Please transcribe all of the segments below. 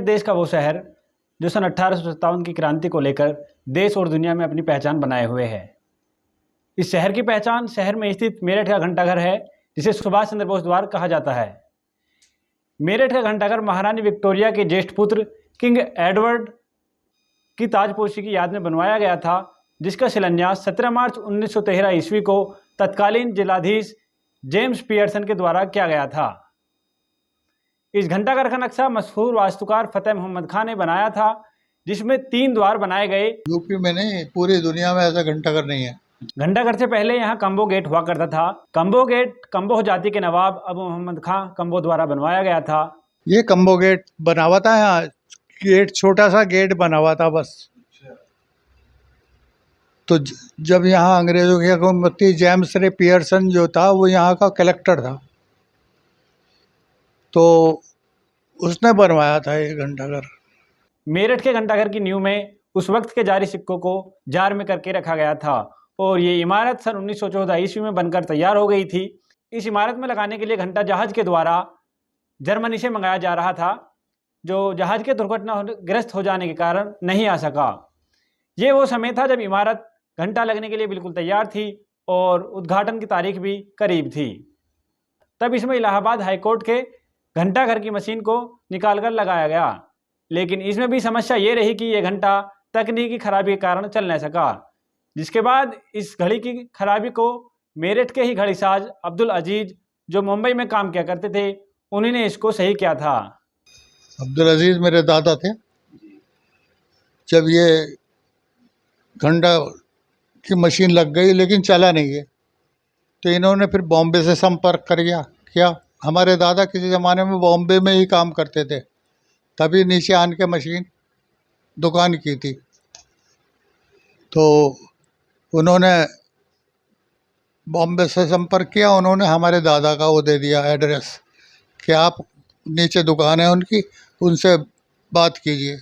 देश का वो शहर जो सन 1857 की क्रांति को लेकर देश और दुनिया में अपनी पहचान बनाए हुए है। इस शहर की पहचान शहर में स्थित मेरठ का घंटाघर है, जिसे सुभाष चंद्र बोस द्वार कहा जाता है। मेरठ का घंटाघर महारानी विक्टोरिया के ज्येष्ठ पुत्र किंग एडवर्ड की ताजपोशी की याद में बनवाया गया था, जिसका शिलान्यास 17 मार्च 1913 ईस्वी को तत्कालीन जिलाधीश जेम्स पियर्सन के द्वारा किया गया था। इस घंटाघर का नक्शा मशहूर वास्तुकार फतेह मोहम्मद खान ने बनाया था, जिसमें 3 द्वार बनाए गए। यूपी में नहीं, पूरी दुनिया में ऐसा घंटाघर नहीं है। घंटाघर से पहले यहाँ कंबो गेट हुआ करता था। कंबो गेट कंबोह जाति के नवाब अबू मोहम्मद खां कंबो द्वारा बनवाया गया था। ये कंबो गेट बना हुआ था, यहाँ गेट छोटा सा गेट बना हुआ था बस। तो जब यहाँ अंग्रेजों की हुकूमती जेम्स रे पियर्सन जो था वो यहाँ का कलेक्टर था, तो उसने बनवाया था ये घंटाघर। मेरठ के घंटाघर की नींव में उस वक्त के जारी सिक्कों को जार में करके रखा गया था और ये इमारत सन 1914 ईस्वी में बनकर तैयार हो गई थी। इस इमारत में लगाने के लिए घंटा जहाज के द्वारा जर्मनी से मंगाया जा रहा था, जो जहाज के दुर्घटनाग्रस्त हो जाने के कारण नहीं आ सका। ये वो समय था जब इमारत घंटा लगने के लिए बिल्कुल तैयार थी और उद्घाटन की तारीख भी करीब थी। तब इसमें इलाहाबाद हाईकोर्ट के घंटाघर की मशीन को निकालकर लगाया गया, लेकिन इसमें भी समस्या ये रही कि यह घंटा तकनीकी खराबी के कारण चल न सका, जिसके बाद इस घड़ी की खराबी को मेरठ के ही घड़ीसाज अब्दुल अजीज, जो मुंबई में काम किया करते थे, उन्हीं ने इसको सही किया था। अब्दुल अजीज मेरे दादा थे। जब ये घंटा की मशीन लग गई लेकिन चला नहीं है, तो इन्होंने फिर बॉम्बे से संपर्क कर किया। हमारे दादा किसी ज़माने में बॉम्बे में ही काम करते थे, तभी नीचे आन के मशीन दुकान की थी। तो उन्होंने बॉम्बे से संपर्क किया, उन्होंने हमारे दादा का वो दे दिया एड्रेस कि आप नीचे दुकान है उनकी, उनसे बात कीजिए।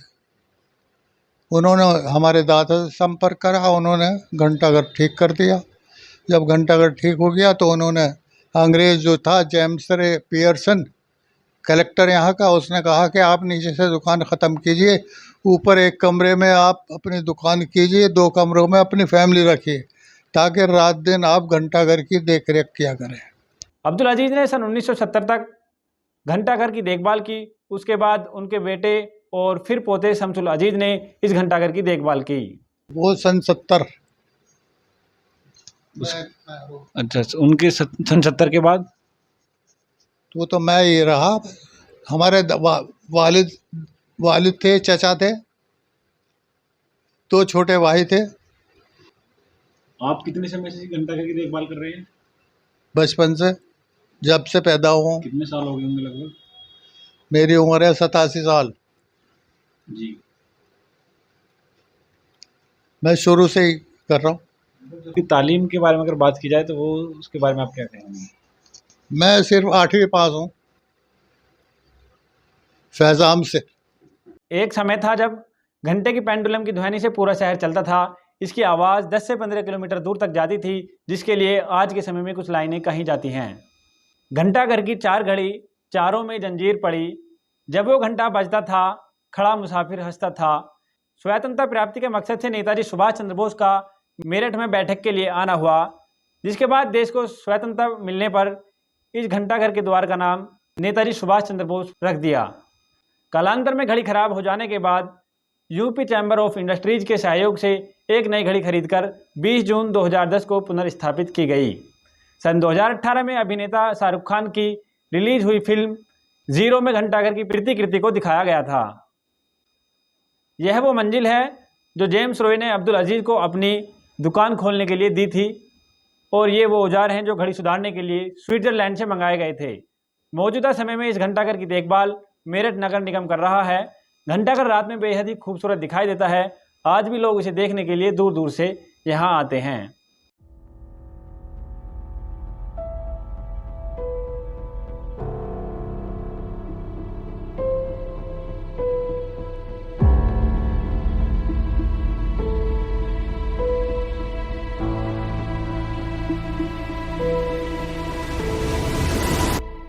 उन्होंने हमारे दादा से संपर्क करा, उन्होंने घंटाघर ठीक कर दिया। जब घंटाघर ठीक हो गया तो उन्होंने अंग्रेज़ जो था जेम्स रे पियर्सन कलेक्टर यहाँ का, उसने कहा कि आप नीचे से दुकान ख़त्म कीजिए, ऊपर एक कमरे में आप अपनी दुकान कीजिए, 2 कमरों में अपनी फैमिली रखिए, ताकि रात दिन आप घंटाघर की देख रेख किया करें। अब्दुल अजीज ने सन 1970 तक घंटाघर की देखभाल की। उसके बाद उनके बेटे और फिर पोते शमसुल अजीज ने इस घंटाघर की देखभाल की। वो सन 70। अच्छा, उनके सन 70 के बाद वो तो मैं ही रहा। हमारे वालिद थे, चचा थे, 2 छोटे भाई थे। आप कितने समय से घंटाघर की देखभाल कर रहे हैं? बचपन से, जब से पैदा हुआ। कितने साल हो गए होंगे लगभग? मेरी उम्र है 87 साल जी। मैं शुरू से ही कर रहा हूँ। तालीम के बारे में अगर बात की जाए तो वो उसके बारे में आप क्या कहेंगे? मैं सिर्फ 8वीं पास हूँ फैज़ाम से। एक समय था जब घंटे की पेंडुलम की ध्वनि से पूरा शहर चलता था। इसकी आवाज़ 10 से 15 किलोमीटर दूर तक जाती थी, जिसके लिए आज के समय में कुछ लाइनें कही जाती हैं। घंटाघर की 4 घड़ी, चारों में जंजीर पड़ी। जब वो घंटा बजता था, खड़ा मुसाफिर हंसता था। स्वतंत्रता प्राप्ति के मकसद से नेताजी सुभाष चंद्र बोस का मेरठ में बैठक के लिए आना हुआ, जिसके बाद देश को स्वतंत्रता मिलने पर इस घंटाघर के द्वार का नाम नेताजी सुभाष चंद्र बोस रख दिया। कालांतर में घड़ी खराब हो जाने के बाद यूपी चैम्बर ऑफ इंडस्ट्रीज के सहयोग से एक नई घड़ी खरीदकर 20 जून 2010 को पुनर्स्थापित की गई। सन 2018 में अभिनेता शाहरुख खान की रिलीज हुई फिल्म जीरो में घंटाघर की प्रतिकृति को दिखाया गया था। यह वो मंजिल है जो जेम्स रॉय ने अब्दुल अजीज को अपनी दुकान खोलने के लिए दी थी, और ये वो औजार हैं जो घड़ी सुधारने के लिए स्विट्जरलैंड से मंगाए गए थे। मौजूदा समय में इस घंटाघर की देखभाल मेरठ नगर निगम कर रहा है। घंटाघर रात में बेहद ही खूबसूरत दिखाई देता है। आज भी लोग इसे देखने के लिए दूर दूर से यहाँ आते हैं।